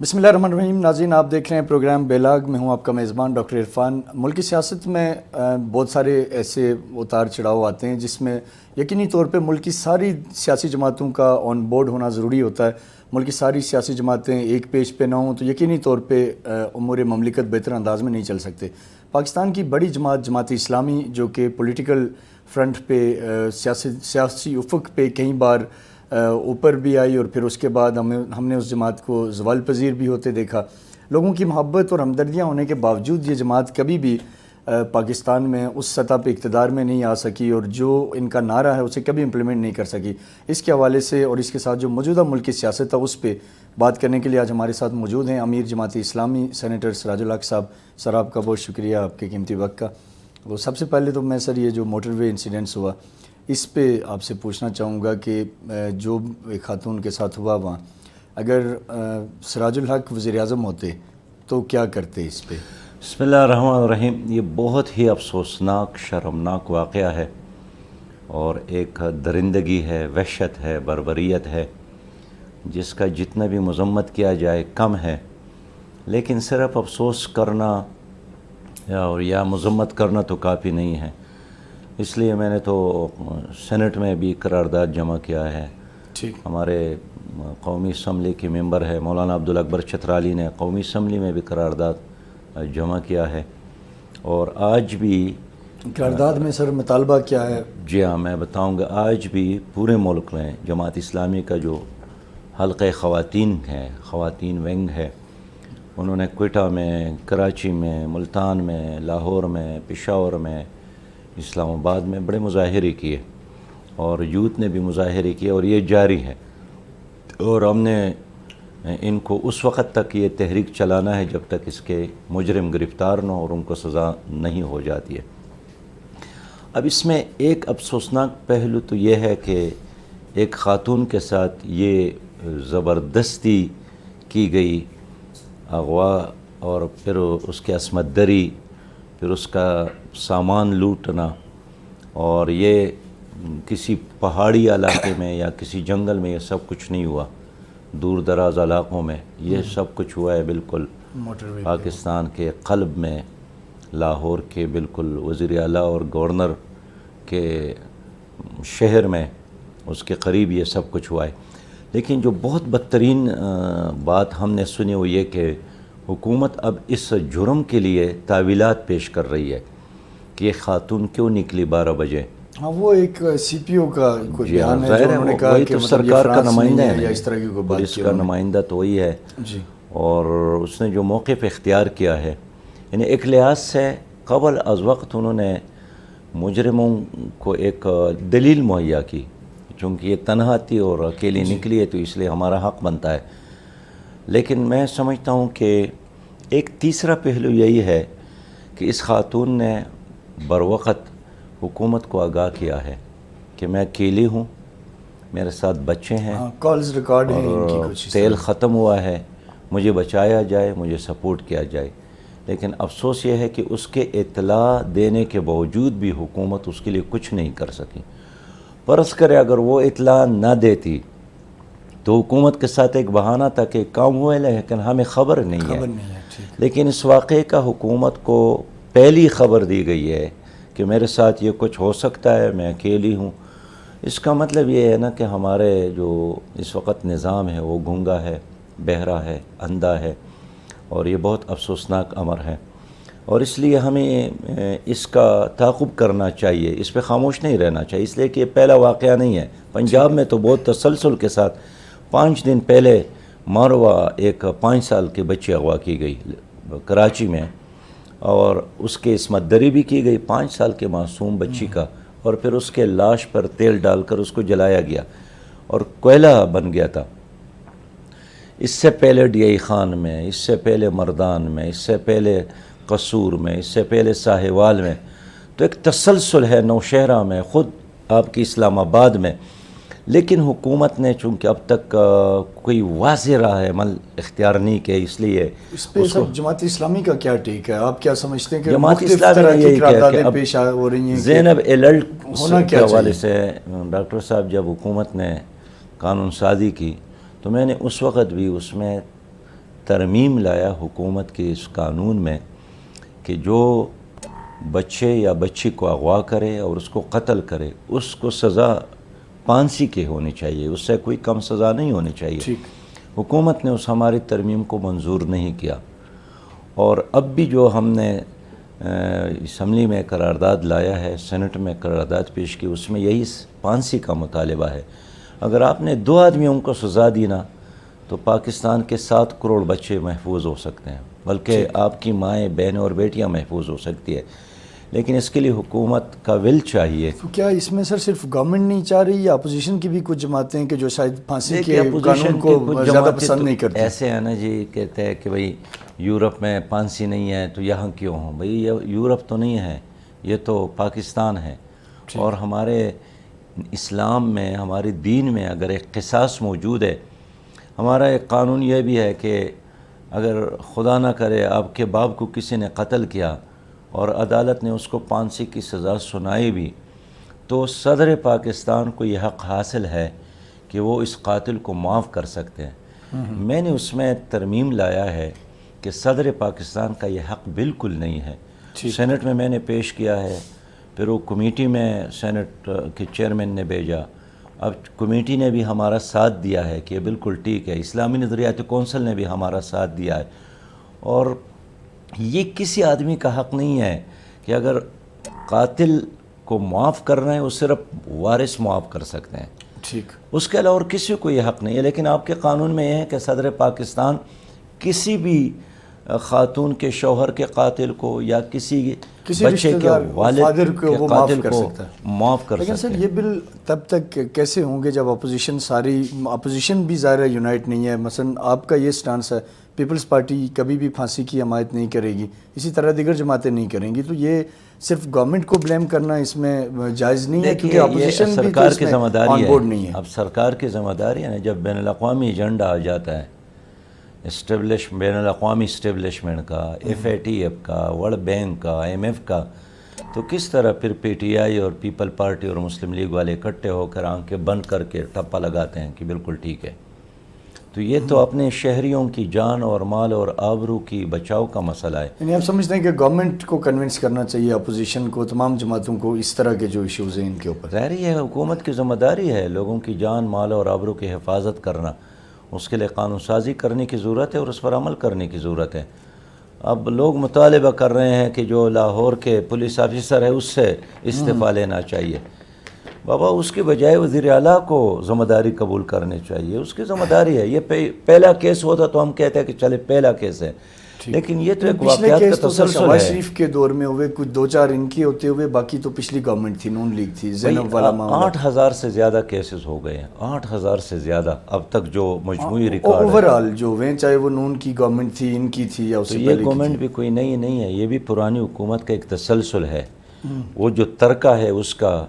بسم اللہ الرحمن الرحیم. ناظرین، آپ دیکھ رہے ہیں پروگرام بیلاگ. میں ہوں آپ کا میزبان ڈاکٹر عرفان. ملکی سیاست میں بہت سارے ایسے اتار چڑھاؤ آتے ہیں جس میں یقینی طور پہ ملک کی ساری سیاسی جماعتوں کا آن بورڈ ہونا ضروری ہوتا ہے. ملک کی ساری سیاسی جماعتیں ایک پیج پہ نہ ہوں تو یقینی طور پہ امور مملکت بہتر انداز میں نہیں چل سکتے. پاکستان کی بڑی جماعت اسلامی جو کہ پولیٹیکل فرنٹ پہ سیاسی افق پہ کئی بار اوپر بھی آئی اور پھر اس کے بعد ہم نے اس جماعت کو زوال پذیر بھی ہوتے دیکھا. لوگوں کی محبت اور ہمدردیاں ہونے کے باوجود یہ جماعت کبھی بھی پاکستان میں اس سطح پہ اقتدار میں نہیں آ سکی اور جو ان کا نعرہ ہے اسے کبھی امپلیمنٹ نہیں کر سکی. اس کے حوالے سے اور اس کے ساتھ جو موجودہ ملک کی سیاست ہے اس پہ بات کرنے کے لیے آج ہمارے ساتھ موجود ہیں امیر جماعت اسلامی سینیٹر سراج الحق صاحب. سر، آپ کا بہت شکریہ آپ کے قیمتی وقت کا. تو سب سے پہلے تو میں سر یہ جو موٹر وے انسیڈنٹس ہوا اس پہ آپ سے پوچھنا چاہوں گا کہ جو ایک خاتون کے ساتھ ہوا وہاں، اگر سراج الحق وزیر اعظم ہوتے تو کیا کرتے اس پہ؟ بسم اللہ الرحمن الرحیم. یہ بہت ہی افسوسناک شرمناک واقعہ ہے اور ایک درندگی ہے، وحشت ہے، بربریت ہے جس کا جتنا بھی مذمت کیا جائے کم ہے. لیکن صرف افسوس کرنا یا مذمت کرنا تو کافی نہیں ہے. اس لیے میں نے تو سینٹ میں بھی قرارداد جمع کیا ہے. ہمارے قومی اسمبلی کے ممبر ہے مولانا عبدالاکبر چترالی نے قومی اسمبلی میں بھی قرارداد جمع کیا ہے. اور آج بھی قرارداد میں سر مطالبہ کیا ہے؟ جی ہاں، میں بتاؤں گا. آج بھی پورے ملک میں جماعت اسلامی کا جو حلقہ خواتین ہے، خواتین ونگ ہے، انہوں نے کوئٹہ میں، کراچی میں، ملتان میں، لاہور میں، پشاور میں، اسلام آباد میں بڑے مظاہرے کیے اور یوتھ نے بھی مظاہرے کیے اور یہ جاری ہے. اور ہم نے ان کو اس وقت تک یہ تحریک چلانا ہے جب تک اس کے مجرم گرفتار نہ ہو اور ان کو سزا نہیں ہو جاتی ہے. اب اس میں ایک افسوسناک پہلو تو یہ ہے کہ ایک خاتون کے ساتھ یہ زبردستی کی گئی اغوا اور پھر اس کے عصمت دری، پھر اس کا سامان لوٹنا، اور یہ کسی پہاڑی علاقے میں یا کسی جنگل میں یہ سب کچھ نہیں ہوا. دور دراز علاقوں میں یہ سب کچھ ہوا ہے، بالکل پاکستان کے قلب میں، لاہور کے بالکل وزیر اعلیٰ اور گورنر کے شہر میں، اس کے قریب یہ سب کچھ ہوا ہے. لیکن جو بہت بدترین بات ہم نے سنی وہ یہ کہ حکومت اب اس جرم کے لیے تعویلات پیش کر رہی ہے کہ یہ خاتون کیوں نکلی 12 بجے. ہاں، وہ ایک سی پی او کا کوئی بیان ہے جو انہوں نے کہا کہ سرکار کا نمائندہ ہے یا اس طرح کی کوئی بات پولیس کا نمائندہ تو وہی ہے جی. اور اس نے جو موقف اختیار کیا ہے، یعنی ایک لحاظ سے قبل از وقت انہوں نے مجرموں کو ایک دلیل مہیا کی، چونکہ یہ تنہا تھی اور اکیلی نکلی ہے تو اس لیے ہمارا حق بنتا ہے. لیکن میں سمجھتا ہوں کہ ایک تیسرا پہلو یہی ہے کہ اس خاتون نے بروقت حکومت کو آگاہ کیا ہے کہ میں اکیلی ہوں، میرے ساتھ بچے ہیں، کالز ریکارڈ ہیں ان کی اور کچھ، تیل ختم ہوا ہے، مجھے بچایا جائے، مجھے سپورٹ کیا جائے. لیکن افسوس یہ ہے کہ اس کے اطلاع دینے کے باوجود بھی حکومت اس کے لیے کچھ نہیں کر سکی. فرض کرے اگر وہ اطلاع نہ دیتی تو حکومت کے ساتھ ایک بہانہ تھا کہ کام ہوا ہے لیکن ہمیں خبر نہیں ہے. لیکن اس واقعے کا حکومت کو پہلی خبر دی گئی ہے کہ میرے ساتھ یہ کچھ ہو سکتا ہے، میں اکیلی ہوں. اس کا مطلب یہ ہے نا کہ ہمارے جو اس وقت نظام ہے وہ گونگا ہے، بہرا ہے، اندھا ہے، اور یہ بہت افسوسناک امر ہے. اور اس لیے ہمیں اس کا تعاقب کرنا چاہیے، اس پہ خاموش نہیں رہنا چاہیے. اس لیے کہ یہ پہلا واقعہ نہیں ہے. پنجاب میں تو بہت تسلسل کے ساتھ 5 دن پہلے ماروا ایک 5 سال کے بچی اغوا کی گئی کراچی میں، اور اس کے عصمت دری بھی کی گئی 5 سال کے معصوم بچی کا، اور پھر اس کے لاش پر تیل ڈال کر اس کو جلایا گیا اور کوئلہ بن گیا تھا. اس سے پہلے ڈی آئی خان میں، اس سے پہلے مردان میں، اس سے پہلے قصور میں، اس سے پہلے ساہیوال میں، تو ایک تسلسل ہے نوشہرہ میں، خود آپ کی اسلام آباد میں. لیکن حکومت نے چونکہ اب تک کوئی واضح راہ عمل اختیار نہیں کیا، اس لیے اس پہ سب جماعت اسلامی کا کیا ٹیک ہے؟ آپ کیا سمجھتے ہیں کہ جماعت مختلف اسلامی طرح نے کی یہی کہا قراردادیں کہ اب پیش ہو رہی ہیں زینب ایلرٹ ہونا کے کیا حوالے چاہیے؟ سے ڈاکٹر صاحب جب حکومت نے قانون سازی کی تو میں نے اس وقت بھی اس میں ترمیم لایا حکومت کے اس قانون میں کہ جو بچے یا بچی کو اغوا کرے اور اس کو قتل کرے اس کو سزا پھانسی کی ہونی چاہیے، اس سے کوئی کم سزا نہیں ہونی چاہیے۔ حکومت نے اس ہماری ترمیم کو منظور نہیں کیا، اور اب بھی جو ہم نے اسمبلی میں قرارداد لایا ہے، سینٹ میں قرارداد پیش کی، اس میں یہی پھانسی کا مطالبہ ہے۔ اگر آپ نے 2 آدمیوں کو سزا دی نا تو پاکستان کے 7 کروڑ بچے محفوظ ہو سکتے ہیں، بلکہ آپ کی مائیں، بہنیں اور بیٹیاں محفوظ ہو سکتی ہے، لیکن اس کے لیے حکومت کا ول چاہیے۔ تو کیا اس میں سر صرف گورنمنٹ نہیں چاہ رہی یا اپوزیشن کی بھی کچھ جماعتیں ہیں کہ جو شاید پھانسی کے قانون کو زیادہ پسند نہیں کرتی؟ ایسے ہے نا جی، کہتے ہیں کہ بھئی یورپ میں پھانسی نہیں ہے تو یہاں کیوں ہوں؟ بھئی یہ یورپ تو نہیں ہے، یہ تو پاکستان ہے، اور ہمارے اسلام میں، ہمارے دین میں اگر ایک قصاص موجود ہے، ہمارا ایک قانون یہ بھی ہے کہ اگر خدا نہ کرے آپ کے باپ کو کسی نے قتل کیا اور عدالت نے اس کو پھانسی کی سزا سنائی بھی، تو صدر پاکستان کو یہ حق حاصل ہے کہ وہ اس قاتل کو معاف کر سکتے ہیں۔ میں نے اس میں ترمیم لایا ہے کہ صدر پاکستان کا یہ حق بالکل نہیں ہے۔ سینٹ میں نے پیش کیا ہے، پھر وہ کمیٹی میں سینٹ کے چیئرمین نے بھیجا، اب کمیٹی نے بھی ہمارا ساتھ دیا ہے کہ یہ بالکل ٹھیک ہے، اسلامی نظریاتی کونسل نے بھی ہمارا ساتھ دیا ہے، اور یہ کسی آدمی کا حق نہیں ہے کہ اگر قاتل کو معاف کرنا ہے وہ صرف وارث معاف کر سکتے ہیں، ٹھیک، اس کے علاوہ اور کسی کو یہ حق نہیں ہے۔ لیکن آپ کے قانون میں یہ ہے کہ صدر پاکستان کسی بھی خاتون کے شوہر کے قاتل کو یا کسی بچے کے والد کے قاتل کو معاف کر سکتا ہے۔ لیکن سر یہ بل تب تک کیسے ہوں گے جب اپوزیشن بھی ظاہر ہے یونائٹ نہیں ہے؟ مثلا آپ کا یہ سٹانس ہے، پیپلز پارٹی کبھی بھی پھانسی کی حمایت نہیں کرے گی، اسی طرح دیگر جماعتیں نہیں کریں گی، تو یہ صرف گورنمنٹ کو بلیم کرنا اس میں جائز نہیں ہے، کیونکہ اپوزیشن بھی تو اس میں آن بورڈ نہیں ہے۔ اب سرکار کی ذمہ داری ہے نا، جب بین الاقوامی ایجنڈا آ جاتا ہے بین الاقوامی اسٹیبلشمنٹ کا، FATF کا، ورلڈ بینک کا، IMF کا، تو کس طرح پھر PTI اور پیپل پارٹی اور مسلم لیگ والے اکٹھے ہو کر آنکھیں بند کر کے ٹپا لگاتے ہیں کہ بالکل ٹھیک ہے؟ تو یہ تو اپنے شہریوں کی جان اور مال اور آبرو کی بچاؤ کا مسئلہ ہے۔ یعنی آپ سمجھتے ہیں کہ گورنمنٹ کو کنونس کرنا چاہیے، اپوزیشن کو، تمام جماعتوں کو، اس طرح کے جو ایشوز ہیں ان کے اوپر؟ ظاہر ہے حکومت کی ذمہ داری ہے لوگوں کی جان، مال اور آبرو کی حفاظت کرنا، اس کے لیے قانون سازی کرنے کی ضرورت ہے اور اس پر عمل کرنے کی ضرورت ہے۔ اب لوگ مطالبہ کر رہے ہیں کہ جو لاہور کے پولیس آفیسر ہے اس سے استعفیٰ لینا چاہیے۔ بابا اس کے بجائے وزیر اعلیٰ کو ذمہ داری قبول کرنی چاہیے، اس کی ذمہ داری ہے۔ یہ پہلا کیس ہوتا تو ہم کہتے ہیں کہ چلے پہلا کیس ہے، لیکن یہ تو ایک واقعات کا تسلسل شہباز ہے۔ شریف کے دور میں ہوئے کچھ 2-4 ان کی ہوتے ہوئے، باقی تو پچھلی گورنمنٹ تھی، نون لیگ تھی، زینب والا معاملہ۔ 8,000 سے زیادہ کیسز ہو گئے ہیں، 8,000 سے زیادہ اب تک جو مجموعی ریکارڈ ہے۔ اوورآل جو ہوئے، چاہے وہ نون کی گورنمنٹ تھی، ان کی تھی یا اس سے پہلے کی تھی۔ یہ گورنمنٹ بھی کوئی نئی نہیں ہے، یہ بھی پرانی حکومت کا ایک تسلسل ہے۔ وہ جو ترکہ ہے اس کا،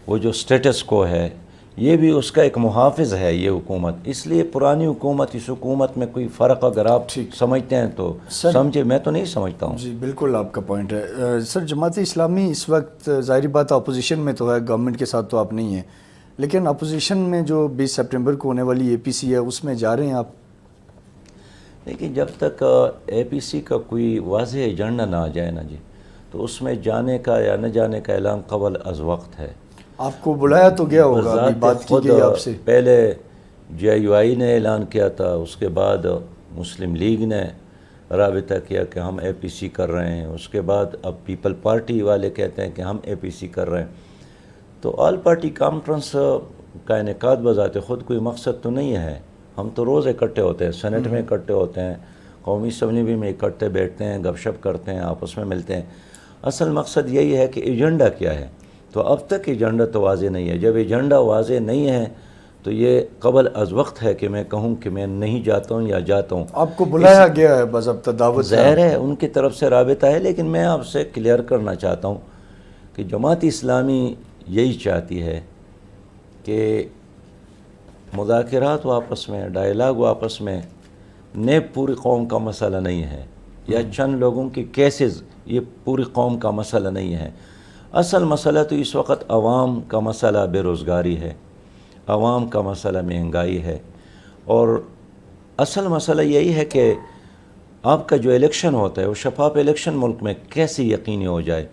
وہ جو سٹیٹس کو ہے، یہ بھی اس کا ایک محافظ ہے یہ حکومت۔ اس لیے پرانی حکومت، اس حکومت میں کوئی فرق اگر آپ سمجھتے ہیں تو سمجھے، میں تو نہیں سمجھتا ہوں۔ جی بالکل آپ کا پوائنٹ ہے۔ سر جماعت اسلامی اس وقت ظاہری بات اپوزیشن میں تو ہے، گورنمنٹ کے ساتھ تو آپ نہیں ہیں، لیکن اپوزیشن میں جو 20 سپٹمبر کو ہونے والی APC ہے اس میں جا رہے ہیں آپ؟ لیکن جب تک APC کا کوئی واضح ایجنڈا نہ آ جائے نا جی، تو اس میں جانے کا یا نہ جانے کا اعلان قبل از وقت ہے۔ آپ کو بلایا تو گیا ہوگا، ابھی بات کی گئی آپ سے؟ پہلے GIUI نے اعلان کیا تھا، اس کے بعد مسلم لیگ نے رابطہ کیا کہ ہم APC کر رہے ہیں، اس کے بعد اب پیپل پارٹی والے کہتے ہیں کہ ہم APC کر رہے ہیں۔ تو آل پارٹی کانفرنس کا انعقاد بذات خود کوئی مقصد تو نہیں ہے، ہم تو روز اکٹھے ہوتے ہیں، سینٹ میں اکٹھے ہوتے ہیں، قومی اسمبلی میں اکٹھے بیٹھتے ہیں، گپ شپ کرتے ہیں، آپس میں ملتے ہیں۔ اصل مقصد یہی ہے کہ ایجنڈا کیا ہے، تو اب تک ایجنڈا تو واضح نہیں ہے۔ جب ایجنڈا واضح نہیں ہے تو یہ قبل از وقت ہے کہ میں کہوں کہ میں نہیں جاتا ہوں یا جاتا ہوں۔ آپ کو بلایا گیا ہے، باضابطہ دعوت؟ ظاہر ہے ان کی طرف سے رابطہ ہے، لیکن میں آپ سے کلیئر کرنا چاہتا ہوں کہ جماعت اسلامی یہی چاہتی ہے کہ مذاکرات آپس میں، ڈائلاگ آپس میں، نیب پوری قوم کا مسئلہ نہیں ہے، یا چند لوگوں کی کیسز یہ پوری قوم کا مسئلہ نہیں ہے۔ اصل مسئلہ تو اس وقت عوام کا مسئلہ بے روزگاری ہے، عوام کا مسئلہ مہنگائی ہے، اور اصل مسئلہ یہی ہے کہ آپ کا جو الیکشن ہوتا ہے وہ شفاف الیکشن ملک میں کیسے یقینی ہو جائے.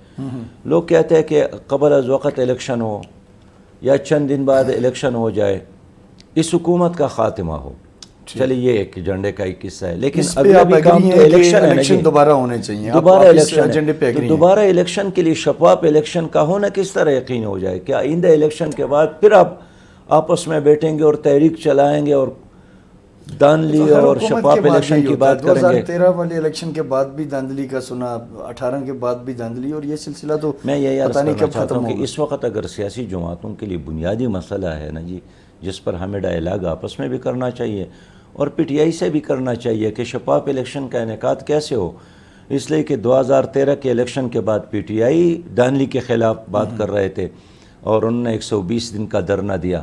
لوگ کہتے ہیں کہ قبل از وقت الیکشن ہو یا چند دن بعد الیکشن ہو جائے اس حکومت کا خاتمہ ہو. چلیے یہ ایک ایجنڈے کا ایک قصہ ہے, لیکن اگلا بھی کام تو الیکشن ہے نا جی. دوبارہ ہونے چاہیے, دوبارہ الیکشن ہے. دوبارہ الیکشن کے لیے شفاف الیکشن کا ہونا کس طرح یقین ہو جائے؟ کیا آئندہ الیکشن کے بعد پھر آپ آپس میں بیٹھیں گے اور تحریک چلائیں گے اور دھاندلی اور شفاف الیکشن کی بات کریں گے؟ 2013 والے الیکشن کے بعد بھی دھاندلی کا سنا, 18 کے بعد بھی دھاندلی, اور یہ سلسلہ تو میں یہ عرض پتہ نہیں کرنا کب چاہتا ختم ہوں کہ ہوگا. اس وقت اگر سیاسی جماعتوں کے لیے بنیادی مسئلہ ہے نا جی, جس پر ہمیں ڈائلاگ آپس میں بھی کرنا چاہیے اور پی ٹی آئی سے بھی کرنا چاہیے کہ شفاف الیکشن کا انعقاد کیسے ہو. اس لیے کہ 2013 کے الیکشن کے بعد پی ٹی آئی دھاندلی کے خلاف بات کر رہے تھے اور انہوں نے 120 دن کا دھرنا دیا,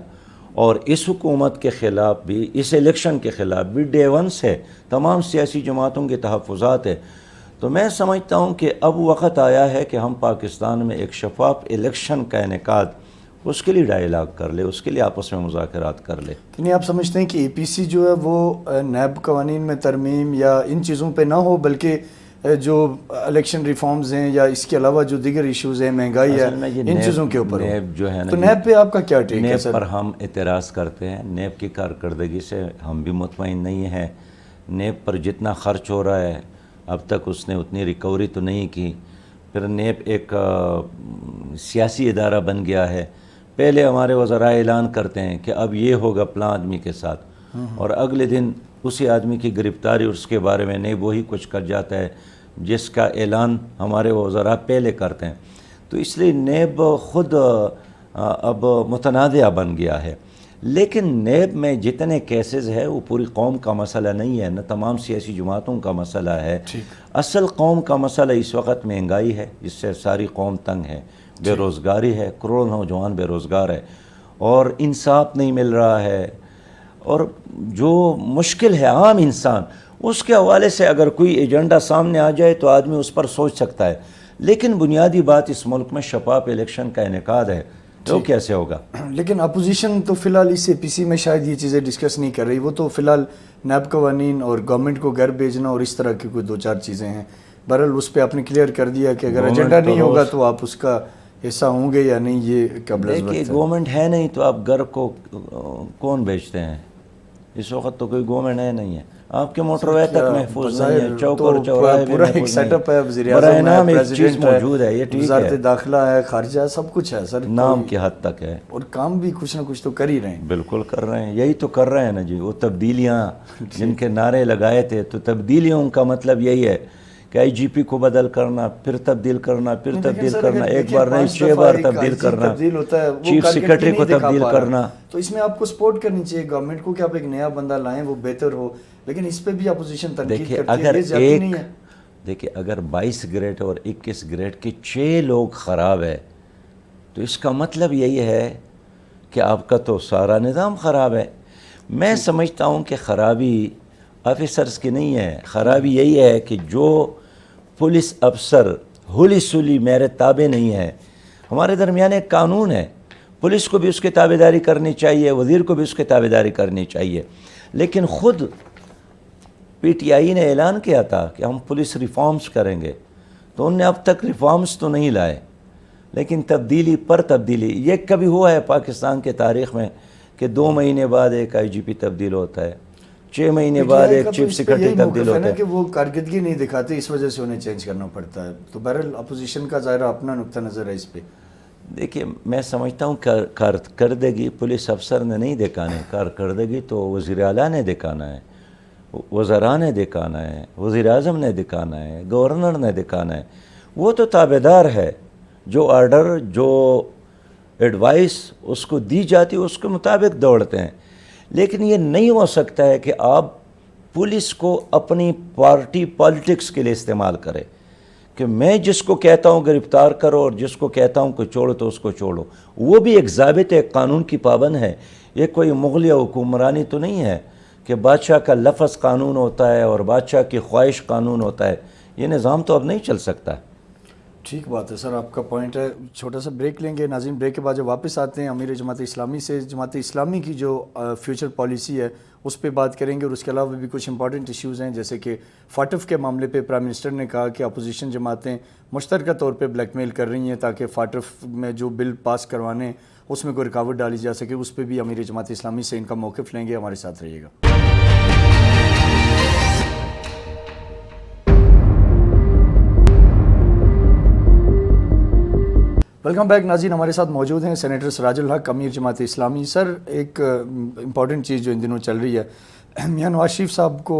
اور اس حکومت کے خلاف بھی, اس الیکشن کے خلاف بھی ڈے ون سے تمام سیاسی جماعتوں کے تحفظات ہیں. تو میں سمجھتا ہوں کہ اب وقت آیا ہے کہ ہم پاکستان میں ایک شفاف الیکشن کا انعقاد, اس کے لیے ڈائلاگ کر لے, اس کے لیے آپس میں مذاکرات کر لے. یعنی آپ سمجھتے ہیں کہ اے پی سی جو ہے وہ نیب قوانین میں ترمیم یا ان چیزوں پہ نہ ہو, بلکہ جو الیکشن ریفارمز ہیں یا اس کے علاوہ جو دیگر ایشوز ہیں, مہنگائی ہے, ان چیزوں کے اوپر ہو؟ نیب جو ہے نا, تو نیب پہ آپ کا کیا ٹیک ہے نیب سر؟ پر ہم اعتراض کرتے ہیں. نیب کی کارکردگی سے ہم بھی مطمئن نہیں ہیں. نیب پر جتنا خرچ ہو رہا ہے اب تک اس نے اتنی ریکوری تو نہیں کی. پھر نیب ایک سیاسی ادارہ بن گیا ہے. پہلے ہمارے وزراء اعلان کرتے ہیں کہ اب یہ ہوگا فلاں آدمی کے ساتھ, اور اگلے دن اسی آدمی کی گرفتاری اور اس کے بارے میں نیب وہی کچھ کر جاتا ہے جس کا اعلان ہمارے وزراء پہلے کرتے ہیں. تو اس لیے نیب خود اب متنازع بن گیا ہے. لیکن نیب میں جتنے کیسز ہے وہ پوری قوم کا مسئلہ نہیں ہے, نہ تمام سیاسی جماعتوں کا مسئلہ ہے. اصل قوم کا مسئلہ اس وقت مہنگائی ہے, جس سے ساری قوم تنگ ہے, بے روزگاری ہے, کروڑوں نوجوان بے روزگار ہے, اور انصاف نہیں مل رہا ہے, اور جو مشکل ہے عام انسان, اس کے حوالے سے اگر کوئی ایجنڈا سامنے آ جائے تو آدمی اس پر سوچ سکتا ہے. لیکن بنیادی بات اس ملک میں شفاف الیکشن کا انعقاد ہے, تو کیسے ہوگا؟ لیکن اپوزیشن تو فی الحال اس اے پی سی میں شاید یہ چیزیں ڈسکس نہیں کر رہی. وہ تو فی الحال نیب قوانین اور گورنمنٹ کو گھر بھیجنا اور اس طرح کی کوئی 2-4 چیزیں ہیں. بہرحال اس پہ آپ نے کلیئر کر دیا کہ اگر ایجنڈا نہیں ہوگا تو آپ اس کا حصہ ہوں گے یا نہیں, یہ قبل از وقت ہے. گورنمنٹ ہے نہیں تو آپ گھر کو کون بیچتے ہیں؟ اس وقت تو کوئی گورنمنٹ ہے نہیں ہے. آپ کے موٹر وے تک محفوظ نہیں ہے, چوک اور چوراہے پورا ایک سیٹ اپ ہے, وزیر اعظم ہے, پریزیڈنٹ موجود ہے, یہ ٹھیک ہے, وزارت داخلہ ہے, خارجہ ہے, سب کچھ ہے سر, نام کی حد تک ہے, اور کام بھی کچھ نہ کچھ تو کر ہی رہے ہیں. بالکل کر رہے ہیں, یہی تو کر رہے ہیں نا جی. وہ تبدیلیاں جن کے نعرے لگائے تھے, تو تبدیلیوں کا مطلب یہی ہے کہ آئی جی پی کو بدل کرنا, پھر تبدیل کرنا, پھر تبدیل کرنا, ایک بار نہیں 6 بار تبدیل کرنا, چیف سیکرٹری کو تبدیل کرنا. تو اس میں آپ کو سپورٹ کرنی چاہیے گورنمنٹ کو کہ آپ ایک نیا بندہ لائیں, وہ بہتر ہو. لیکن اس پہ بھی اپوزیشن تنقید کرتی ہے, یہ زیادتی نہیں ہے. دیکھیں اگر 22 گریڈ اور 21 گریڈ کے 6 لوگ خراب ہے تو اس کا مطلب یہی ہے کہ آپ کا تو سارا نظام خراب ہے. میں سمجھتا ہوں کہ خرابی آفیسرز کی نہیں ہے, خرابی یہی ہے کہ جو پولیس افسر ہولی سولی میرے تابع نہیں ہے. ہمارے درمیان ایک قانون ہے, پولیس کو بھی اس کی تابع داری کرنی چاہیے, وزیر کو بھی اس کی تابع داری کرنی چاہیے. لیکن خود پی ٹی آئی نے اعلان کیا تھا کہ ہم پولیس ریفارمز کریں گے, تو انہوں نے اب تک ریفارمز تو نہیں لائے. لیکن تبدیلی پر تبدیلی, یہ کبھی ہوا ہے پاکستان کے تاریخ میں کہ 2 مہینے بعد ایک آئی جی پی تبدیل ہوتا ہے, 6 مہینے بعد ایک چیف سیکرٹری تبدیل ہوتا ہے کہ وہ کارکردگی نہیں دکھاتے, اس وجہ سے انہیں چینج کرنا پڑتا ہے. تو بہرحال اپوزیشن کا ظاہرہ اپنا نقطہ نظر ہے اس پہ. دیکھیے میں سمجھتا ہوں کارکردگی پولیس افسر نے نہیں دکھانا ہے, کارکردگی تو وزیر اعلیٰ نے دکھانا ہے, وزراء نے دکھانا ہے, وزیر اعظم نے دکھانا ہے, گورنر نے دکھانا ہے. وہ تو تابع دار ہے, جو آرڈر جو ایڈوائس اس کو دی جاتی ہے اس کے مطابق دوڑتے ہیں. لیکن یہ نہیں ہو سکتا ہے کہ آپ پولیس کو اپنی پارٹی پالیٹکس کے لیے استعمال کرے, کہ میں جس کو کہتا ہوں گرفتار کرو اور جس کو کہتا ہوں کہ چھوڑو تو اس کو چھوڑو. وہ بھی ایک ضابط ہے, قانون کی پابند ہے. یہ کوئی مغلیہ حکمرانی تو نہیں ہے کہ بادشاہ کا لفظ قانون ہوتا ہے اور بادشاہ کی خواہش قانون ہوتا ہے. یہ نظام تو اب نہیں چل سکتا. ٹھیک بات ہے سر، آپ کا پوائنٹ ہے. چھوٹا سا بریک لیں گے ناظرین. بریک کے بعد جب واپس آتے ہیں امیر جماعت اسلامی سے جماعت اسلامی کی جو فیوچر پالیسی ہے اس پہ بات کریں گے، اور اس کے علاوہ بھی کچھ امپورٹنٹ ایشوز ہیں جیسے کہ فاٹف کے معاملے پہ پرائم منسٹر نے کہا کہ اپوزیشن جماعتیں مشترکہ طور پہ بلیک میل کر رہی ہیں تاکہ فاٹف میں جو بل پاس کروانے اس میں کوئی رکاوٹ ڈالی جا سکے. اس پہ بھی امیر جماعت اسلامی سے ان کا موقف لیں گے. ہمارے ساتھ رہیے گا. ویلکم بیک ناظرین. ہمارے ساتھ موجود ہیں سینیٹر سراج الحق امیر جماعت اسلامی. سر ایک امپورٹنٹ چیز جو ان دنوں چل رہی ہے، میاں نواز شریف صاحب کو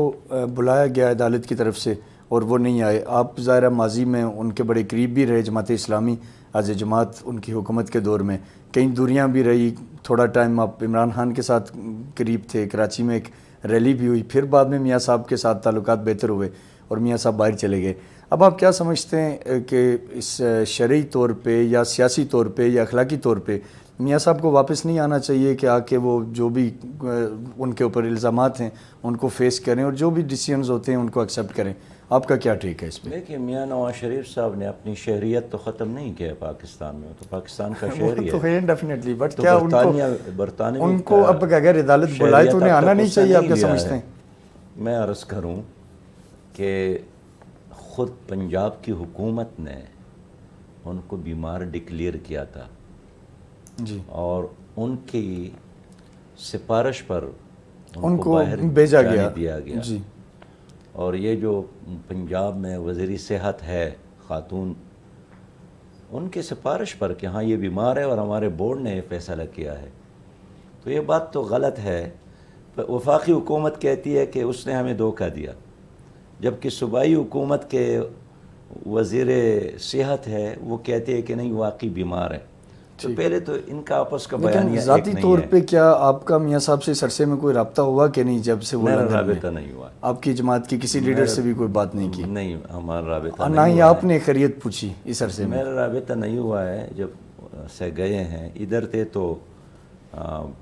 بلایا گیا عدالت کی طرف سے اور وہ نہیں آئے. آپ ظاہرہ ماضی میں ان کے بڑے قریب بھی رہے جماعت اسلامی ایز اے جماعت ان کی حکومت کے دور میں. کئی دوریاں بھی رہی. تھوڑا ٹائم آپ عمران خان کے ساتھ قریب تھے. کراچی میں ایک ریلی بھی ہوئی. پھر بعد میں میاں صاحب کے ساتھ تعلقات بہتر ہوئے اور میاں صاحب باہر چلے گئے. اب آپ کیا سمجھتے ہیں کہ اس شرعی طور پہ یا سیاسی طور پہ یا اخلاقی طور پہ میاں صاحب کو واپس نہیں آنا چاہیے کہ آ کے وہ جو بھی ان کے اوپر الزامات ہیں ان کو فیس کریں اور جو بھی ڈیسیژنز ہوتے ہیں ان کو ایکسیپٹ کریں؟ آپ کا کیا ٹیک ہے اس پہ؟ دیکھیے، میاں نواز شریف صاحب نے اپنی شہریت تو ختم نہیں کیا پاکستان میں. تو پاکستان کا شہری تو ہے ڈیفینیٹلی، بٹ کیا برطانوی ان کو اب اگر عدالت بلائے تو انہیں آنا نہیں چاہیے؟ آپ کیا سمجھتے ہیں؟ میں عرض کروں کہ خود پنجاب کی حکومت نے ان کو بیمار ڈکلیئر کیا تھا جی، اور ان کی سفارش پر ان کو باہر بھیجا جانے دیا گیا. جی، اور یہ جو پنجاب میں وزیر صحت ہے خاتون، ان کے سفارش پر کہ ہاں یہ بیمار ہے اور ہمارے بورڈ نے یہ فیصلہ کیا ہے. تو یہ بات تو غلط ہے. وفاقی حکومت کہتی ہے کہ اس نے ہمیں دھوکہ دیا، جبکہ صوبائی حکومت کے وزیر صحت ہے وہ کہتے ہیں کہ نہیں واقعی بیمار ہے. تو پہلے تو ان کا آپس کا بیانیہ لیکن ایک ذاتی نہیں طور ہے. پہ کیا آپ کا میاں صاحب سے اس عرصے میں کوئی رابطہ ہوا کہ نہیں؟ جب سے وہ میرا لندن میں رابطہ نہیں ہوا. آپ کی جماعت کی کسی لیڈر سے بھی کوئی بات نہیں کی؟ نہیں، ہمارا رابطہ اور نہ نہیں ہی ہوا آپ نے خیریت پوچھی اس عرصے میں؟ میرا رابطہ نہیں ہوا ہے. جب سے گئے ہیں ادھر تھے تو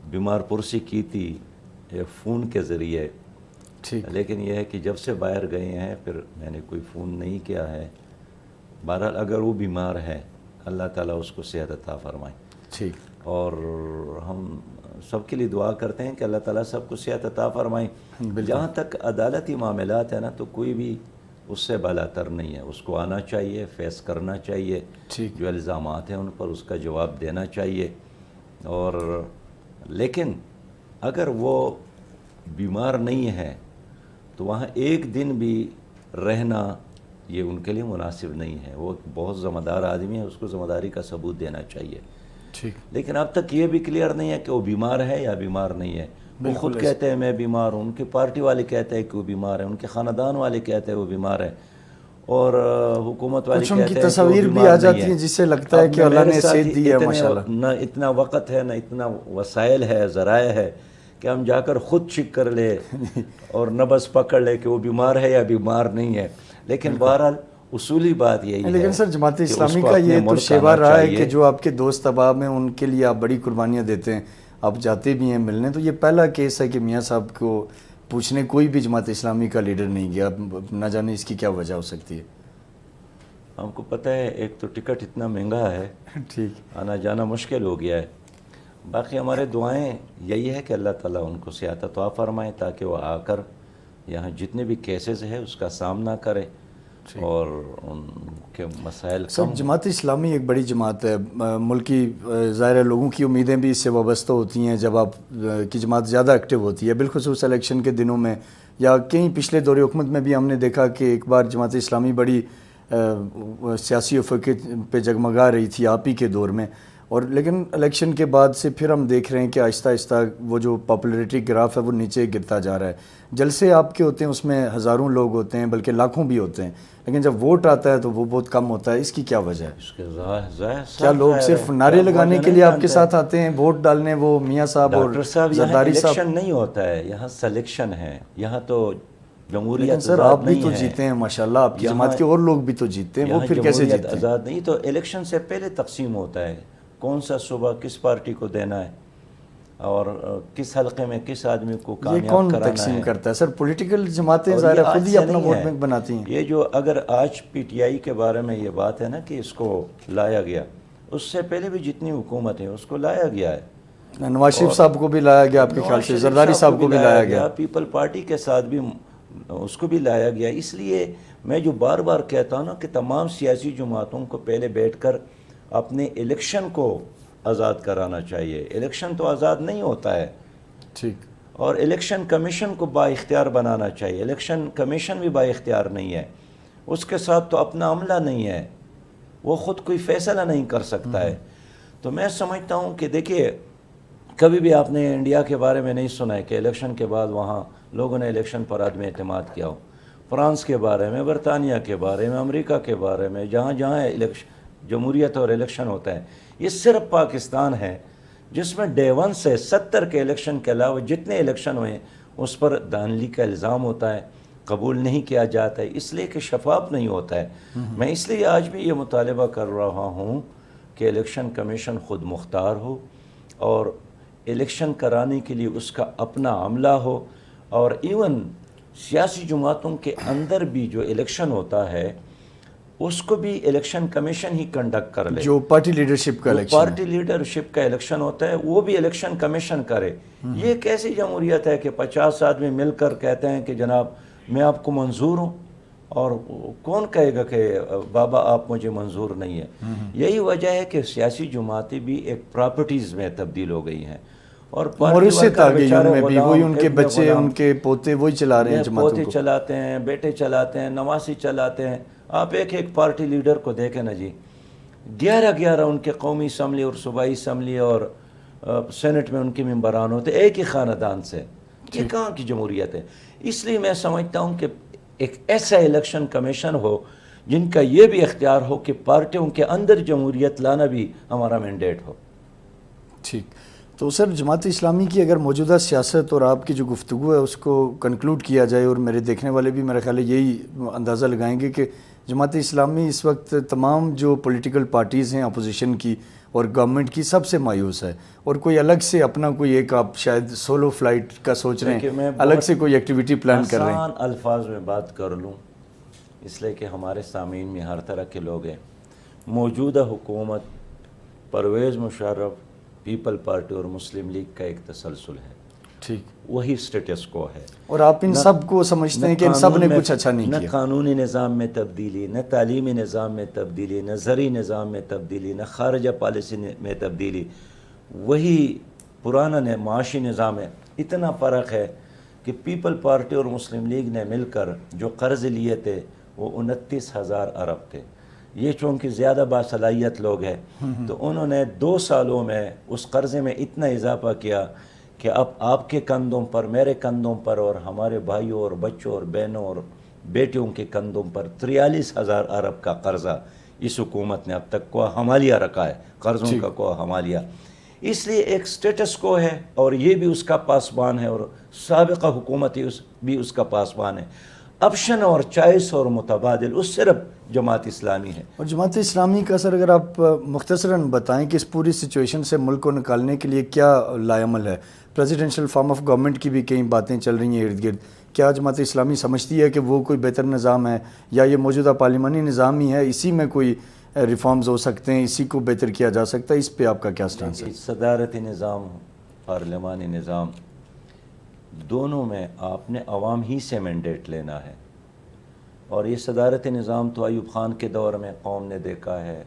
بیمار پرسی کی تھی فون کے ذریعے. ٹھیک، لیکن یہ ہے کہ جب سے باہر گئے ہیں پھر میں نے کوئی فون نہیں کیا ہے. بہرحال اگر وہ بیمار ہے اللہ تعالیٰ اس کو صحت عطا فرمائے. ٹھیک. اور ہم سب کے لیے دعا کرتے ہیں کہ اللہ تعالیٰ سب کو صحت عطا فرمائے. جہاں تک عدالتی معاملات ہیں نا، تو کوئی بھی اس سے بالاتر نہیں ہے. اس کو آنا چاہیے، فیس کرنا چاہیے. ٹھیک. جو الزامات ہیں ان پر اس کا جواب دینا چاہیے. اور لیکن اگر وہ بیمار نہیں ہے تو وہاں ایک دن بھی رہنا یہ ان کے لیے مناسب نہیں ہے. وہ بہت ذمہ دار آدمی ہے، اس کو ذمہ داری کا ثبوت دینا چاہیے. ٹھیک. لیکن اب تک یہ بھی کلیئر نہیں ہے کہ وہ بیمار ہے یا بیمار نہیں ہے. وہ خود کہتے ہیں میں بیمار ہوں، ان کی پارٹی والے کہتے ہیں کہ وہ بیمار ہے، ان کے خاندان والے کہتے ہیں وہ بیمار ہے، اور حکومت والے کہتے ہیں کہ وہ بیمار نہیں ہے. کچھ ان کی تصاویر بھی آ جاتی ہیں جس سے لگتا ہے کہ اللہ نے صحت دی ہے ماشاءاللہ. نہ اتنا وقت ہے، نہ اتنا وسائل ہے، ذرائع ہے کہ ہم جا کر خود چیک کر لے اور نبض پکڑ لے کہ وہ بیمار ہے یا بیمار نہیں ہے. لیکن بہرحال اصولی بات یہی ہے. لیکن سر جماعت اسلامی کا یہ تو شیوا رہا ہے کہ جو آپ کے دوست احباب ہیں ان کے لیے آپ بڑی قربانیاں دیتے ہیں، آپ جاتے بھی ہیں ملنے. تو یہ پہلا کیس ہے کہ میاں صاحب کو پوچھنے کوئی بھی جماعت اسلامی کا لیڈر نہیں گیا. نہ جانے اس کی کیا وجہ ہو سکتی ہے؟ ہم کو پتہ ہے ایک تو ٹکٹ اتنا مہنگا ہے، ٹھیک، آنا جانا مشکل ہو گیا ہے. باقی ہمارے دعائیں یہی ہے کہ اللہ تعالیٰ ان کو صحت عطا فرمائے تاکہ وہ آ کر یہاں جتنے بھی کیسز ہیں اس کا سامنا کرے اور ان کے مسائل سب. جماعت اسلامی ایک بڑی جماعت ہے، ملکی ظاہر لوگوں کی امیدیں بھی اس سے وابستہ ہوتی ہیں جب آپ کی جماعت زیادہ ایکٹیو ہوتی ہے، بالخصوص الیکشن کے دنوں میں یا کئی پچھلے دور حکومت میں بھی ہم نے دیکھا کہ ایک بار جماعت اسلامی بڑی سیاسی افق پہ جگمگا رہی تھی آپ ہی کے دور میں. اور لیکن الیکشن کے بعد سے پھر ہم دیکھ رہے ہیں کہ آہستہ آہستہ وہ جو پاپولیرٹی گراف ہے وہ نیچے گرتا جا رہا ہے. جلسے آپ کے ہوتے ہیں اس میں ہزاروں لوگ ہوتے ہیں بلکہ لاکھوں بھی ہوتے ہیں، لیکن جب ووٹ آتا ہے تو وہ بہت کم ہوتا ہے. اس کی کیا وجہ ہے؟ اس کے کیا لوگ صرف نعرے لگانے کے لیے آپ کے ساتھ آتے ہیں، ووٹ ڈالنے؟ وہ میاں صاحب اور زرداری صاحب. الیکشن نہیں ہوتا ہے یہاں، سلیکشن ہے یہاں. تو جمہوریت سر آپ بھی تو جیتے ہیں ماشاءاللہ، آپ کی جماعت کے اور لوگ بھی تو جیتے ہیں، وہ پھر کیسے جیتے ہیں؟ آزاد نہیں. تو الیکشن سے پہلے تقسیم ہوتا ہے کون سا صوبہ کس پارٹی کو دینا ہے. اور کس حلقے میں کس آدمی کو یہ کامیاب کون کرانا تقسیم ہے. کرتا ہے سر؟ پولیٹیکل جماعتیں اور ظاہر یہ ہے آج خود ہی سے اپنا نہیں ووٹ ہے. بینک بناتی ہیں. یہ جو اگر آج پی ٹی آئی کے بارے میں یہ بات ہے نا کہ اس کو لایا گیا، اس سے پہلے بھی جتنی حکومتیں اس کو لایا گیا ہے. نواز شریف صاحب کو بھی لایا گیا، آپ کے خیال نواز سے شریف زرداری صاحب کو بھی لایا گیا. پیپل پارٹی کے ساتھ بھی اس کو بھی لایا گیا. اس لیے میں جو بار بار کہتا ہوں نا کہ تمام سیاسی جماعتوں کو پہلے بیٹھ کر اپنے الیکشن کو آزاد کرانا چاہیے. الیکشن تو آزاد نہیں ہوتا ہے، ٹھیک. اور الیکشن کمیشن کو با اختیار بنانا چاہیے. الیکشن کمیشن بھی با اختیار نہیں ہے، اس کے ساتھ تو اپنا عملہ نہیں ہے، وہ خود کوئی فیصلہ نہیں کر سکتا ہے. تو میں سمجھتا ہوں کہ دیکھیے، کبھی بھی آپ نے انڈیا کے بارے میں نہیں سنا ہے کہ الیکشن کے بعد وہاں لوگوں نے الیکشن پر عدم اعتماد کیا ہو. فرانس کے بارے میں، برطانیہ کے بارے میں، امریکہ کے بارے میں، جہاں جہاں جمہوریت اور الیکشن ہوتا ہے، یہ صرف پاکستان ہے جس میں ڈے ون سے 70 کے الیکشن کے علاوہ جتنے الیکشن ہوئے اس پر دھاندلی کا الزام ہوتا ہے، قبول نہیں کیا جاتا ہے، اس لیے کہ شفاف نہیں ہوتا ہے. میں اس لیے آج بھی یہ مطالبہ کر رہا ہوں کہ الیکشن کمیشن خود مختار ہو اور الیکشن کرانے کے لیے اس کا اپنا عملہ ہو، اور ایون سیاسی جماعتوں کے اندر بھی جو الیکشن ہوتا ہے اس کو بھی الیکشن کمیشن ہی کنڈکٹ کر لے. جو پارٹی لیڈرشپ کا الیکشن ہے، پارٹی لیڈرشپ کا الیکشن ہوتا ہے وہ بھی الیکشن کمیشن کرے. یہ کیسی جمہوریت ہے کہ 50 آدمی مل کر کہتے ہیں کہ جناب میں آپ کو منظور ہوں، اور کون کہے گا کہ بابا آپ مجھے منظور نہیں ہے. یہی وجہ ہے کہ سیاسی جماعتیں بھی ایک پراپرٹیز میں تبدیل ہو گئی ہیں، اور موریشیت آ گئی ان میں بھی، وہی ان کے بچے، ان کے پوتے وہی چلا رہے ہیں جماعتوں پوتے کو. چلاتے ہیں، بیٹے چلاتے ہیں، نواسی چلاتے ہیں. آپ ایک ایک پارٹی لیڈر کو دیکھیں نا جی، 11 ان کے قومی اسمبلی اور صوبائی اسمبلی اور سینٹ میں ان کے ممبران ہوتے ایک ہی خاندان سے. یہ کہاں کی جمہوریت ہے؟ اس لیے میں سمجھتا ہوں کہ ایک ایسا الیکشن کمیشن ہو جن کا یہ بھی اختیار ہو کہ پارٹیوں کے اندر جمہوریت لانا بھی ہمارا مینڈیٹ ہو. ٹھیک. تو سر جماعت اسلامی کی اگر موجودہ سیاست اور آپ کی جو گفتگو ہے اس کو کنکلوڈ کیا جائے، اور میرے دیکھنے والے بھی میرا خیال ہے یہی اندازہ لگائیں گے کہ جماعت اسلامی اس وقت تمام جو پولیٹیکل پارٹیز ہیں اپوزیشن کی اور گورنمنٹ کی سب سے مایوس ہے، اور کوئی الگ سے اپنا کوئی ایک آپ شاید سولو فلائٹ کا سوچ رہے ہیں، الگ سے کوئی ایکٹیویٹی پلان کر رہے ہیں. آسان الفاظ میں بات کر لوں اس لیے کہ ہمارے سامعین میں ہر طرح کے لوگ ہیں. موجودہ حکومت پرویز مشرف، پیپل پارٹی اور مسلم لیگ کا ایک تسلسل ہے. ٹھیک. وہی سٹیٹس کو ہے، اور آپ ان سب کو سمجھتے ہیں کہ ان سب نے کچھ اچھا نہیں کیا. نہ قانونی نظام میں تبدیلی، نہ تعلیمی نظام میں تبدیلی، نہ زرعی نظام میں تبدیلی، نہ خارجہ پالیسی میں تبدیلی. وہی پرانا معاشی نظام ہے. اتنا فرق ہے کہ پیپل پارٹی اور مسلم لیگ نے مل کر جو قرض لیے تھے وہ 29,000 ارب تھے. یہ چونکہ زیادہ باصلاحیت لوگ ہیں تو انہوں نے 2 سالوں میں اس قرضے میں اتنا اضافہ کیا کہ اب آپ کے کندھوں پر، میرے کندھوں پر، اور ہمارے بھائیوں اور بچوں اور بہنوں اور بیٹیوں کے کندھوں پر 43,000 ارب کا قرضہ اس حکومت نے اب تک کو حمالیہ رکھا ہے، قرضوں کا کو حمالیہ. اس لیے ایک سٹیٹس کو ہے، اور یہ بھی اس کا پاسبان ہے، اور سابقہ حکومت بھی اس کا پاسبان ہے. آپشن اور چوائس اور متبادل اس صرف جماعت اسلامی ہے. اور جماعت اسلامی کا سر اگر آپ مختصراً بتائیں کہ اس پوری سچویشن سے ملک کو نکالنے کے لیے کیا لائے عمل ہے؟ پریزیڈنشل فارم آف گورنمنٹ کی بھی کئی باتیں چل رہی ہیں ارد گرد. کیا جماعت اسلامی سمجھتی ہے کہ وہ کوئی بہتر نظام ہے، یا یہ موجودہ پارلیمانی نظام ہی ہے، اسی میں کوئی ریفارمز ہو سکتے ہیں، اسی کو بہتر کیا جا سکتا ہے؟ اس پہ آپ کا کیا سٹانس ہے؟ صدارتی نظام، پارلیمانی نظام، دونوں میں آپ نے عوام ہی سے مینڈیٹ لینا ہے. اور یہ صدارتی نظام تو ایوب خان کے دور میں قوم نے دیکھا ہے،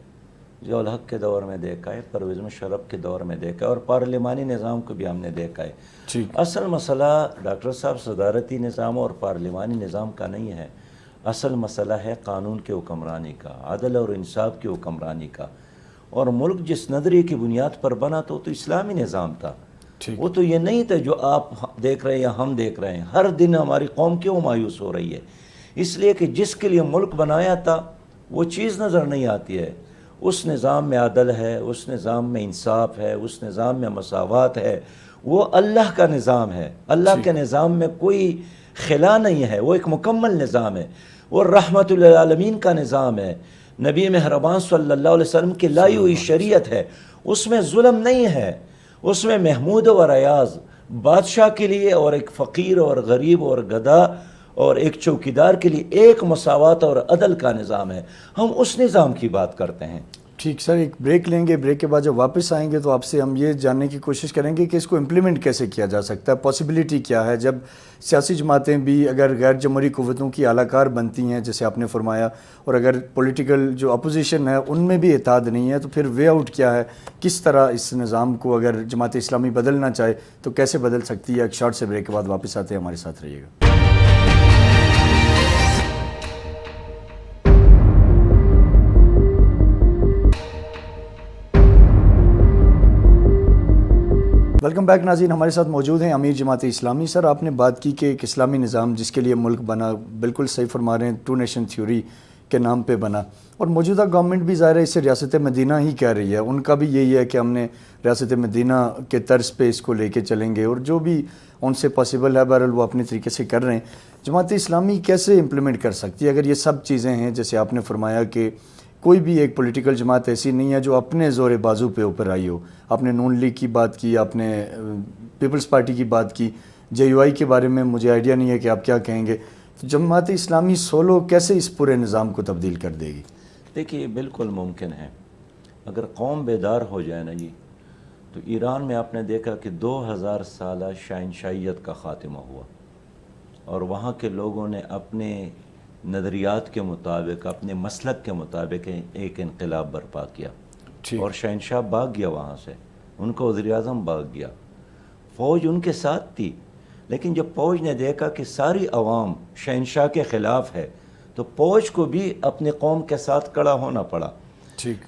ضیاء الحق کے دور میں دیکھا ہے، پرویز مشرف کے دور میں دیکھا ہے، اور پارلیمانی نظام کو بھی ہم نے دیکھا ہے. اصل مسئلہ ڈاکٹر صاحب صدارتی نظام اور پارلیمانی نظام کا نہیں ہے. اصل مسئلہ ہے قانون کے حکمرانی کا، عدل اور انصاف کی حکمرانی کا. اور ملک جس نظریے کی بنیاد پر بنا تو اسلامی نظام تھا. وہ تو یہ نہیں تھا جو آپ دیکھ رہے ہیں یا ہم دیکھ رہے ہیں. ہر دن ہماری قوم کیوں مایوس ہو رہی ہے؟ اس لیے کہ جس کے لیے ملک بنایا تھا وہ چیز نظر نہیں آتی ہے. اس نظام میں عدل ہے، اس نظام میں انصاف ہے، اس نظام میں مساوات ہے. وہ اللہ کا نظام ہے. اللہ کے نظام میں کوئی خلا نہیں ہے. وہ ایک مکمل نظام ہے. وہ رحمت للعالمین کا نظام ہے. نبی مہربان صلی اللہ علیہ وسلم کی لائی ہوئی شریعت ہے. اس میں ظلم نہیں ہے. اس میں محمود اور ایاز بادشاہ کے لیے اور ایک فقیر اور غریب اور گدھا اور ایک چوکیدار کے لیے ایک مساوات اور عدل کا نظام ہے. ہم اس نظام کی بات کرتے ہیں. ٹھیک سر، ایک بریک لیں گے. بریک کے بعد جب واپس آئیں گے تو آپ سے ہم یہ جاننے کی کوشش کریں گے کہ اس کو امپلیمنٹ کیسے کیا جا سکتا ہے، پاسبلٹی کیا ہے جب سیاسی جماعتیں بھی اگر غیر جمہوری قوتوں کی اعلی کار بنتی ہیں جیسے آپ نے فرمایا، اور اگر پولیٹیکل جو اپوزیشن ہے ان میں بھی اتحاد نہیں ہے، تو پھر وے آؤٹ کیا ہے؟ کس طرح اس نظام کو اگر جماعت اسلامی بدلنا چاہے تو کیسے بدل سکتی ہے؟ ایک شارٹ سے بریک کے بعد واپس آتے ہیں، ہمارے ساتھ رہیے گا. ویلکم بیک ناظرین، ہمارے ساتھ موجود ہیں امیر جماعت اسلامی. سر، آپ نے بات کی کہ ایک اسلامی نظام جس کے لیے ملک بنا، بالکل صحیح فرما رہے ہیں، 2 نیشن تھیوری کے نام پہ بنا، اور موجودہ گورنمنٹ بھی ظاہر ہے اسے ریاست مدینہ ہی کہہ رہی ہے. ان کا بھی یہی ہے کہ ہم نے ریاست مدینہ کے طرز پہ اس کو لے کے چلیں گے، اور جو بھی ان سے پاسبل ہے بہرحال وہ اپنے طریقے سے کر رہے ہیں. جماعت اسلامی کیسے امپلیمنٹ کر سکتی ہے اگر یہ سب چیزیں ہیں؟ جیسے آپ نے فرمایا کہ کوئی بھی ایک پولیٹیکل جماعت ایسی نہیں ہے جو اپنے زور بازو پہ اوپر آئی ہو. آپ نے نون لیگ کی بات کی، آپ نے پیپلز پارٹی کی بات کی، JUI کے بارے میں مجھے آئیڈیا نہیں ہے کہ آپ کیا کہیں گے. تو جماعت اسلامی سولو کیسے اس پورے نظام کو تبدیل کر دے گی؟ دیکھیے، بالکل ممکن ہے اگر قوم بیدار ہو جائے نا جی. تو ایران میں آپ نے دیکھا کہ 2000 سالہ شہنشاہیت کا خاتمہ ہوا، اور وہاں کے لوگوں نے اپنے نظریات کے مطابق، اپنے مسلک کے مطابق ایک انقلاب برپا کیا. اور شہنشاہ بھاگ گیا وہاں سے، ان کا وزیر اعظم بھاگ گیا، فوج ان کے ساتھ تھی. لیکن جب فوج نے دیکھا کہ ساری عوام شہنشاہ کے خلاف ہے تو فوج کو بھی اپنی قوم کے ساتھ کھڑا ہونا پڑا.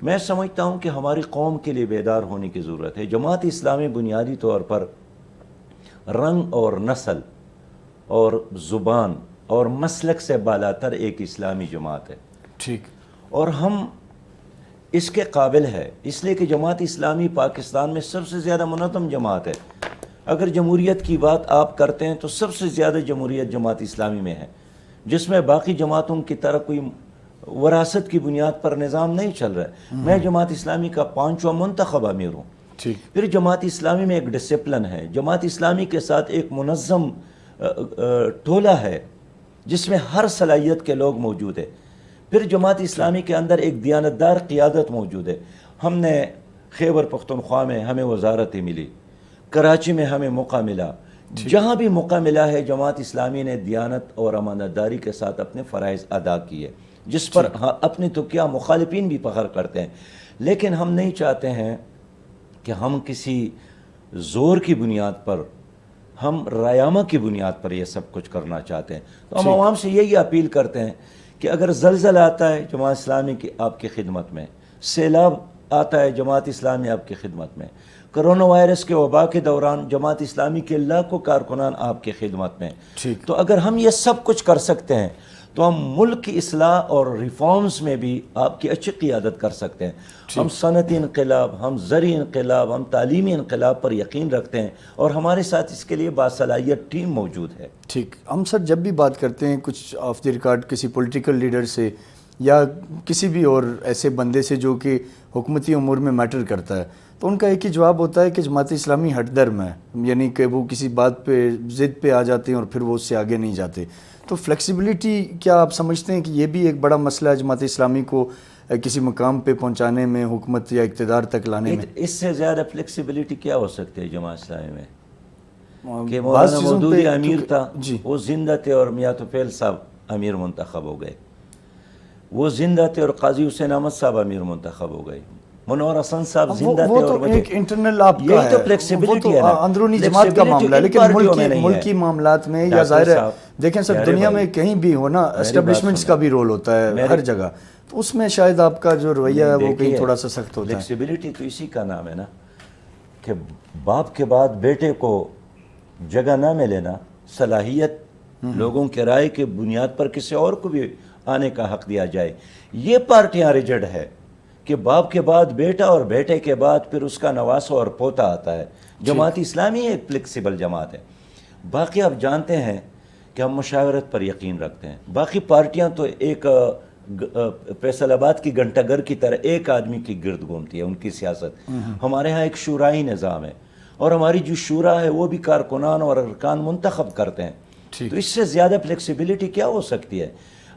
میں سمجھتا ہوں کہ ہماری قوم کے لیے بیدار ہونے کی ضرورت ہے. جماعت اسلامی بنیادی طور پر رنگ اور نسل اور زبان اور مسلک سے بالاتر ایک اسلامی جماعت ہے. ٹھیک. اور ہم اس کے قابل ہے، اس لیے کہ جماعت اسلامی پاکستان میں سب سے زیادہ منظم جماعت ہے. اگر جمہوریت کی بات آپ کرتے ہیں تو سب سے زیادہ جمہوریت جماعت اسلامی میں ہے، جس میں باقی جماعتوں کی طرح کوئی وراثت کی بنیاد پر نظام نہیں چل رہا ہے. میں جماعت اسلامی کا 5واں منتخب امیر ہوں. پھر جماعت اسلامی میں ایک ڈسپلن ہے، جماعت اسلامی کے ساتھ ایک منظم ٹولہ ہے جس میں ہر صلاحیت کے لوگ موجود ہیں. پھر جماعت اسلامی کے اندر ایک دیانتدار قیادت موجود ہے. ہم نے خیبر پختونخوا میں ہمیں وزارتیں ملی، کراچی میں ہمیں موقع ملا، جہاں بھی موقع ملا ہے جماعت اسلامی نے دیانت اور امانت داری کے ساتھ اپنے فرائض ادا کیے، جس پر اپنے تو کیا مخالفین بھی فخر کرتے ہیں. لیکن ہم نہیں چاہتے ہیں کہ ہم کسی زور کی بنیاد پر، ہم رایامہ کی بنیاد پر یہ سب کچھ کرنا چاہتے ہیں. تو ہم عوام سے یہی اپیل کرتے ہیں کہ اگر زلزلہ آتا ہے جماعت اسلامی کی آپ کی خدمت میں، سیلاب آتا ہے جماعت اسلامی آپ کی خدمت میں، کرونا وائرس کے وبا کے دوران جماعت اسلامی کے لاکھوں کارکنان آپ کی خدمت میں. تو اگر ہم یہ سب کچھ کر سکتے ہیں تو ہم ملک کی اصلاح اور ریفارمز میں بھی آپ کی اچھی قیادت کر سکتے ہیں. ہم صنعتی انقلاب، ہم زرعی انقلاب، ہم تعلیمی انقلاب پر یقین رکھتے ہیں، اور ہمارے ساتھ اس کے لیے باصلاحیت ٹیم موجود ہے. ٹھیک. ہم سر جب بھی بات کرتے ہیں کچھ آف دی ریکارڈ کسی پولیٹیکل لیڈر سے یا کسی بھی اور ایسے بندے سے جو کہ حکومتی امور میں میٹر کرتا ہے، تو ان کا ایک ہی جواب ہوتا ہے کہ جماعت اسلامی ہٹ درم ہے، یعنی کہ وہ کسی بات پہ ضد پہ آ جاتے ہیں اور پھر وہ اس سے آگے نہیں جاتے. تو فلیکسیبلٹی کیا آپ سمجھتے ہیں کہ یہ بھی ایک بڑا مسئلہ ہے جماعت اسلامی کو کسی مقام پہ پہنچانے میں، حکومت یا اقتدار تک لانے میں؟ اس سے زیادہ فلیکسیبلٹی کیا ہو سکتی ہے جماعت اسلامی میں؟ کہ مولانا مودودی امیر تھا، وہ زندہ تھے اور میاں طفیل صاحب امیر منتخب ہو گئے. وہ زندہ تھے اور قاضی حسین احمد صاحب امیر منتخب ہو گئے. منور حسن صاحب زندہ تھے اور ایک انٹرنل آپ کا یہی تو فلیکسیبلٹی ہے، اندرونی جماعت کا معاملہ ہے. لیکن ملکی معاملات میں یا ظاہر ہے دیکھیں سر دنیا میں کہیں بھی ہو نا، اسٹیبلشمنٹس کا بھی رول ہوتا ہے ہر جگہ، تو اس میں شاید آپ کا جو رویہ ہے وہ کہیں تھوڑا سا سخت ہوتا ہے. فلیکسیبلٹی تو اسی کا نام ہے نا کہ باپ کے بعد بیٹے کو جگہ نہ ملے نا، صلاحیت لوگوں کے رائے کے بنیاد پر کسی اور کو بھی آنے کا حق دیا جائے. یہ پارٹیاں ریجڈ ہے کہ باپ کے بعد بیٹا اور بیٹے کے بعد پھر اس کا نواسا اور پوتا آتا ہے. جماعت اسلامی ایک فلیکسیبل جماعت ہے. باقی آپ جانتے ہیں کہ ہم مشاورت پر یقین رکھتے ہیں. باقی پارٹیاں تو ایک فیصل آباد کی گھنٹہ گھر کی طرح ایک آدمی کی گرد گھومتی ہے ان کی سیاست. ہمارے ہاں ایک شورائی نظام ہے. اور ہماری جو شورا ہے وہ بھی کارکنان اور ارکان منتخب کرتے ہیں. تو اس سے زیادہ فلیکسیبلٹی کیا ہو سکتی ہے؟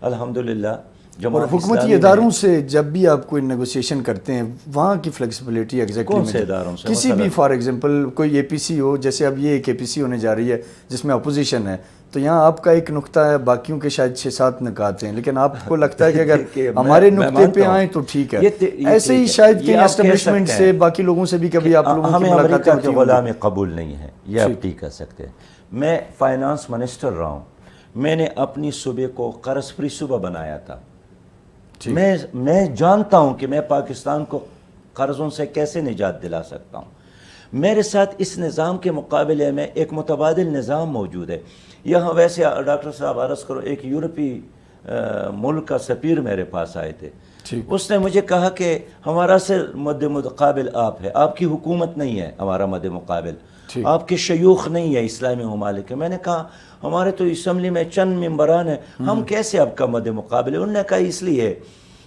الحمدللہ اور حکومتی اداروں سے جب بھی آپ کوئی نیگوسیشن کرتے ہیں وہاں کی فلیکسیبلٹی ایگزیکٹلی کون سے اداروں سے؟ کسی بھی فار ایگزامپل کوئی اے پی سی ہو، جیسے اب یہ ایک اے پی سی ہونے جا رہی ہے جس میں اپوزیشن ہے، تو یہاں آپ کا ایک نقطہ ہے، باقیوں کے شاید 6-7 نکات ہیں، لیکن آپ کو لگتا ہے کہ اگر ہمارے نقطے پہ آئیں تو ٹھیک ہے. ایسے ہی شاید کئی اسٹیبلشمنٹ سے باقی لوگوں سے بھی کبھی آپ لوگوں کی ملاقاتیں ہوتی ہمیں غلام قبول نہیں ہے، یہ آپ ٹھیک کہہ سکتے ہیں. میں فائنانس منسٹر رہا ہوں، میں نے اپنی صوبے کو قرض فری صوبہ بنایا تھا. میں جانتا ہوں کہ میں پاکستان کو قرضوں سے کیسے نجات دلا سکتا ہوں. میرے ساتھ اس نظام کے مقابلے میں ایک متبادل نظام موجود ہے. یہاں ویسے ڈاکٹر صاحب عرض کرو، ایک یورپی ملک کا سفیر میرے پاس آئے تھے. اس نے مجھے کہا کہ ہمارا سے مد مقابل آپ ہے، آپ کی حکومت نہیں ہے ہمارا مد مقابل، آپ کے شیوخ نہیں ہے اسلامی ممالک کے. میں نے کہا ہمارے تو اسمبلی میں چند ممبران ہیں، ہم کیسے آپ کا مد مقابل ہے؟ انہوں نے کہا اس لیے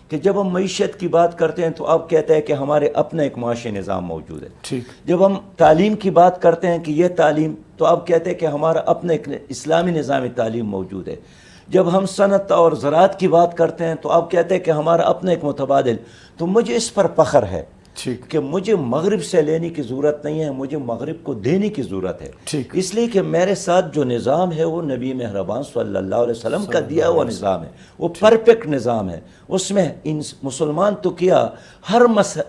کہ جب ہم معیشت کی بات کرتے ہیں تو آپ کہتے ہیں کہ ہمارے اپنا ایک معاشی نظام موجود ہے. جب ہم تعلیم کی بات کرتے ہیں کہ یہ تعلیم، تو آپ کہتے ہیں کہ ہمارا اپنا ایک اسلامی نظام تعلیم موجود ہے. جب ہم صنعت اور زراعت کی بات کرتے ہیں تو آپ کہتے ہیں کہ ہمارا اپنا ایک متبادل. تو مجھے اس پر فخر ہے کہ مجھے مغرب سے لینے کی ضرورت نہیں ہے، مجھے مغرب کو دینے کی ضرورت ہے. اس لیے کہ میرے ساتھ جو نظام ہے وہ نبی مہربان صلی اللہ علیہ وسلم کا دیا ہوا نظام ہے، وہ پرفیکٹ نظام ہے. اس میں مسلمان تو کیا ہر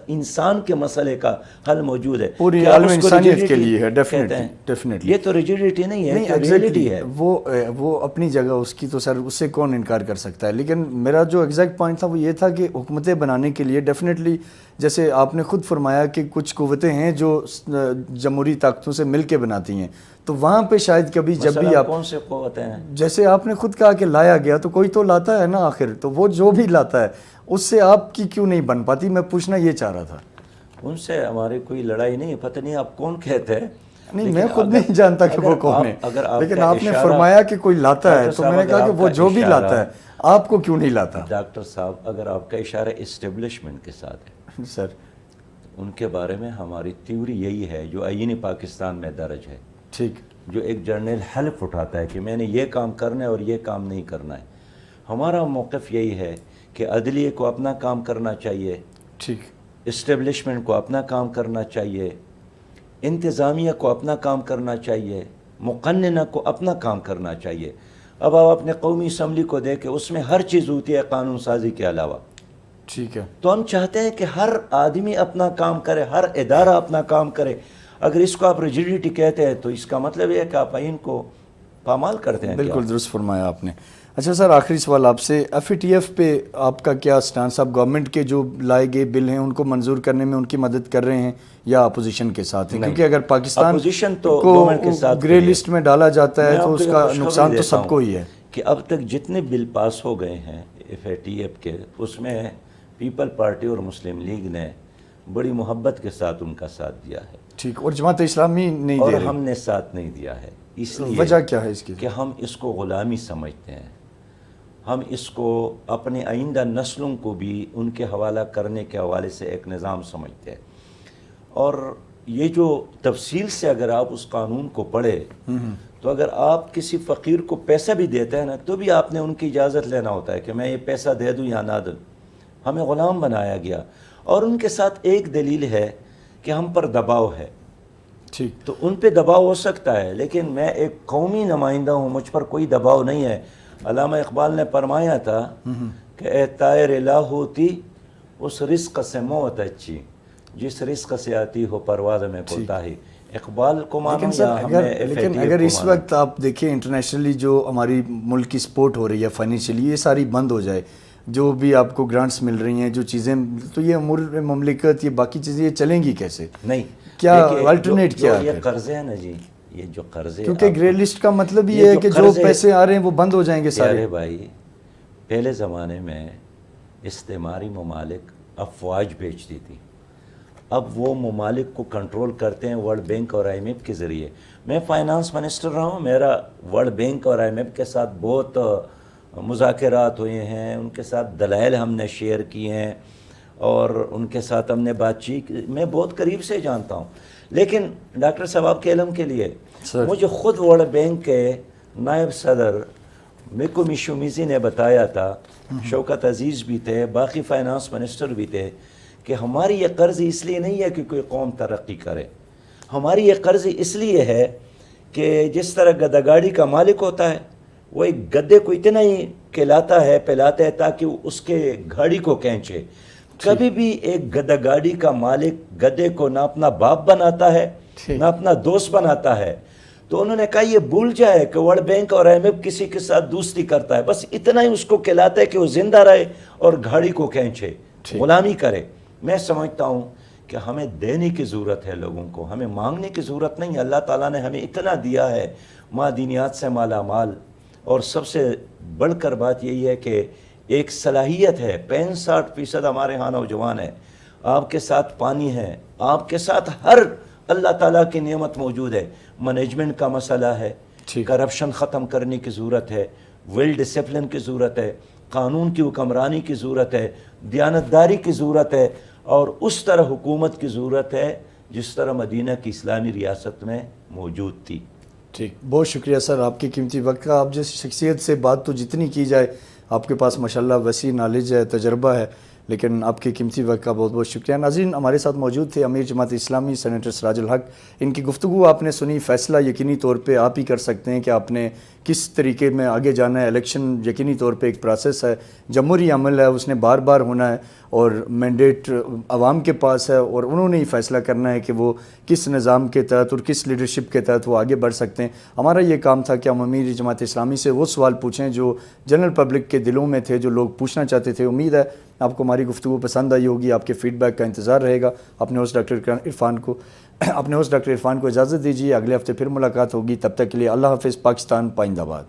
انسان کے مسئلے کا حل موجود ہے، پوری عالم انسانیت کے لیے ہے. ڈیفینیٹلی یہ تو ریجیڈیٹی نہیں ہے، ریئلٹی ہے. وہ اپنی جگہ اس کی تو سر اس سے کون انکار کر سکتا ہے. لیکن میرا جو ایگزیکٹ پوائنٹ تھا وہ یہ تھا کہ حکومتیں بنانے کے لیے ڈیفینیٹلی، جیسے آپ نے خود فرمایا کہ کچھ قوتیں ہیں جو جمہوری طاقتوں سے مل کے بناتی ہیں، تو وہاں پہ شاید کبھی جب بھی آپ کون سے قوتیں ہیں، جیسے آپ نے خود کہا کہ لایا گیا تو کوئی تو لاتا ہے نا آخر، تو وہ جو بھی لاتا ہے اس سے آپ کی کیوں نہیں بن پاتی؟ میں پوچھنا یہ چاہ رہا تھا. ان سے ہماری کوئی لڑائی نہیں ہے، پتہ نہیں آپ کون کہتے ہیں. نہیں میں خود نہیں جانتا کہ وہ کون ہے، لیکن آپ نے فرمایا کہ کوئی لاتا ہے تو میں نے کہا کہ وہ جو بھی لاتا ہے آپ کو کیوں نہیں لاتا؟ ڈاکٹر صاحب اگر آپ کا اشارہ اسٹیبلشمنٹ کے ساتھ ہے سر، ان کے بارے میں ہماری تھیوری یہی ہے جو آئین پاکستان میں درج ہے. ٹھیک. جو ایک جرنیل حلف اٹھاتا ہے کہ میں نے یہ کام کرنا ہے اور یہ کام نہیں کرنا ہے. ہمارا موقف یہی ہے کہ عدلیہ کو اپنا کام کرنا چاہیے، ٹھیک، اسٹیبلشمنٹ کو اپنا کام کرنا چاہیے، انتظامیہ کو اپنا کام کرنا چاہیے، مقننہ کو اپنا کام کرنا چاہیے. اب آپ اپنے قومی اسمبلی کو دیکھیں، اس میں ہر چیز ہوتی ہے قانون سازی کے علاوہ. ٹھیک ہے. تو ہم چاہتے ہیں کہ ہر آدمی اپنا کام کرے، ہر ادارہ اپنا کام کرے. اگر اس کو آپ ریجیڈیٹی کہتے ہیں تو اس کا مطلب یہ ہے کہ آپ آئین کو پامال کرتے ہیں. بالکل درست فرمایا آپ نے. اچھا سر، آخری سوال آپ سے، ایف اے ٹی ایف پہ آپ کا کیا سٹانس؟ آپ گورنمنٹ کے جو لائے گئے بل ہیں ان کو منظور کرنے میں ان کی مدد کر رہے ہیں یا اپوزیشن کے ساتھ ہیں؟ کیونکہ اگر پاکستان کو گرے لسٹ میں ڈالا جاتا ہے تو اس کا نقصان تو سب کو ہی ہے. کہ اب تک جتنے بل پاس ہو گئے ہیں ایف اے ٹی ایف کے، اس میں پیپل پارٹی اور مسلم لیگ نے بڑی محبت کے ساتھ ان کا ساتھ دیا ہے. ٹھیک. اور جماعت اسلامی نہیں دے رہی؟ اور ہم نے ساتھ نہیں دیا ہے. اس لیے وجہ کیا ہے اس کی؟ کہ ہم اس کو غلامی سمجھتے ہیں. ہم اس کو اپنے آئندہ نسلوں کو بھی ان کے حوالہ کرنے کے حوالے سے ایک نظام سمجھتے ہیں. اور یہ جو تفصیل سے اگر آپ اس قانون کو پڑھے تو اگر آپ کسی فقیر کو پیسہ بھی دیتے ہیں نا تو بھی آپ نے ان کی اجازت لینا ہوتا ہے کہ میں یہ پیسہ دے دوں یا نہ دوں. ہمیں غلام بنایا گیا. اور ان کے ساتھ ایک دلیل ہے کہ ہم پر دباؤ ہے. ٹھیک. تو ان پہ دباؤ ہو سکتا ہے، لیکن میں ایک قومی نمائندہ ہوں، مجھ پر کوئی دباؤ نہیں ہے. علامہ اقبال نے فرمایا تھا کہ اے طائر لاہوتی اس رزق سے موت اچھی، جس رزق سے آتی ہو پرواز میں کوتاہی. اقبال کو مانو یا لیکن اگر اس وقت آپ دیکھیں انٹرنیشنلی جو ہماری ملک کی سپورٹ ہو رہی ہے فائنینشلی، یہ ساری بند ہو جائے، جو بھی آپ کو گرانٹس مل رہی ہیں، جو چیزیں، تو یہ امور مملکت، یہ باقی چیزیں یہ چلیں گی کیسے؟ نہیں، کیا الٹرنیٹ کیا ہے؟ یہ قرضے ہیں نا جی، یہ جو قرضے، کیونکہ گرے لسٹ کا مطلب یہ ہے کہ جو پیسے آ رہے ہیں وہ بند ہو جائیں گے سارے. ارے بھائی، پہلے زمانے میں استعماری ممالک افواج بیچتی تھی، اب وہ ممالک کو کنٹرول کرتے ہیں ورلڈ بینک اور آئی ایم ایف کے ذریعے. میں فائنانس منسٹر رہا ہوں، میرا ورلڈ بینک اور آئی ایم ایف کے ساتھ بہت مذاکرات ہوئے ہیں، ان کے ساتھ دلائل ہم نے شیئر کیے ہیں. اور ان کے ساتھ ہم نے بات چیت میں بہت قریب سے جانتا ہوں. لیکن ڈاکٹر صاحب آپ کے علم کے لیے مجھے خود ورلڈ بینک کے نائب صدر میکو میشومیزی نے بتایا تھا, شوکت عزیز بھی تھے, باقی فائنانس منسٹر بھی تھے, کہ ہماری یہ قرض اس لیے نہیں ہے کہ کوئی قوم ترقی کرے, ہماری یہ قرض اس لیے ہے کہ جس طرح گدہ گاڑی کا مالک ہوتا ہے وہ ایک گدے کو اتنا ہی کھلاتا ہے پلاتا ہے تاکہ وہ اس کے گاڑی کو کھینچے. کبھی بھی ایک گدہ گاڑی کا مالک گدے کو نہ اپنا باپ بناتا ہے نہ اپنا دوست بناتا ہے. تو انہوں نے کہا یہ بھول جائے کہ ورلڈ بینک اور IMF کسی کے ساتھ دوستی کرتا ہے, بس اتنا ہی اس کو کھلاتا ہے کہ وہ زندہ رہے اور گاڑی کو کھینچے, غلامی کرے. میں سمجھتا ہوں کہ ہمیں دینے کی ضرورت ہے لوگوں کو, ہمیں مانگنے کی ضرورت نہیں. اللہ تعالیٰ نے ہمیں اتنا دیا ہے, معدنیات سے مالا مال, اور سب سے بڑھ کر بات یہی ہے کہ ایک صلاحیت ہے. 65% ہمارے ہاں نوجوان ہیں, آپ کے ساتھ پانی ہے, آپ کے ساتھ ہر اللہ تعالیٰ کی نعمت موجود ہے. مینجمنٹ کا مسئلہ ہے, کرپشن ختم کرنے کی ضرورت ہے, ویل ڈسپلن کی ضرورت ہے, قانون کی حکمرانی کی ضرورت ہے, دیانتداری کی ضرورت ہے, اور اس طرح حکومت کی ضرورت ہے جس طرح مدینہ کی اسلامی ریاست میں موجود تھی. ٹھیک, بہت شکریہ سر آپ کی قیمتی وقت کا. آپ جس شخصیت سے بات تو جتنی کی جائے, آپ کے پاس ماشاءاللہ وسیع نالج ہے, تجربہ ہے, لیکن آپ کی قیمتی وقت کا بہت بہت شکریہ. ناظرین, ہمارے ساتھ موجود تھے امیر جماعت اسلامی سینیٹر سراج الحق. ان کی گفتگو آپ نے سنی, فیصلہ یقینی طور پہ آپ ہی کر سکتے ہیں کہ آپ نے کس طریقے میں آگے جانا ہے. الیکشن یقینی طور پہ ایک پروسیس ہے, جمہوری عمل ہے, اس نے بار بار ہونا ہے, اور مینڈیٹ عوام کے پاس ہے, اور انہوں نے ہی فیصلہ کرنا ہے کہ وہ کس نظام کے تحت اور کس لیڈرشپ کے تحت وہ آگے بڑھ سکتے ہیں. ہمارا یہ کام تھا کہ ہم امیر جماعت اسلامی سے وہ سوال پوچھیں جو جنرل پبلک کے دلوں میں تھے, جو لوگ پوچھنا چاہتے تھے. امید ہے آپ کو ہماری گفتگو پسند آئی ہوگی, آپ کے فیڈ بیک کا انتظار رہے گا. اپنے ہوسٹ ڈاکٹر عرفان کو اجازت دیجیے, اگلے ہفتے پھر ملاقات ہوگی. تب تک کے لیے اللہ حافظ. پاکستان پائندہ باد.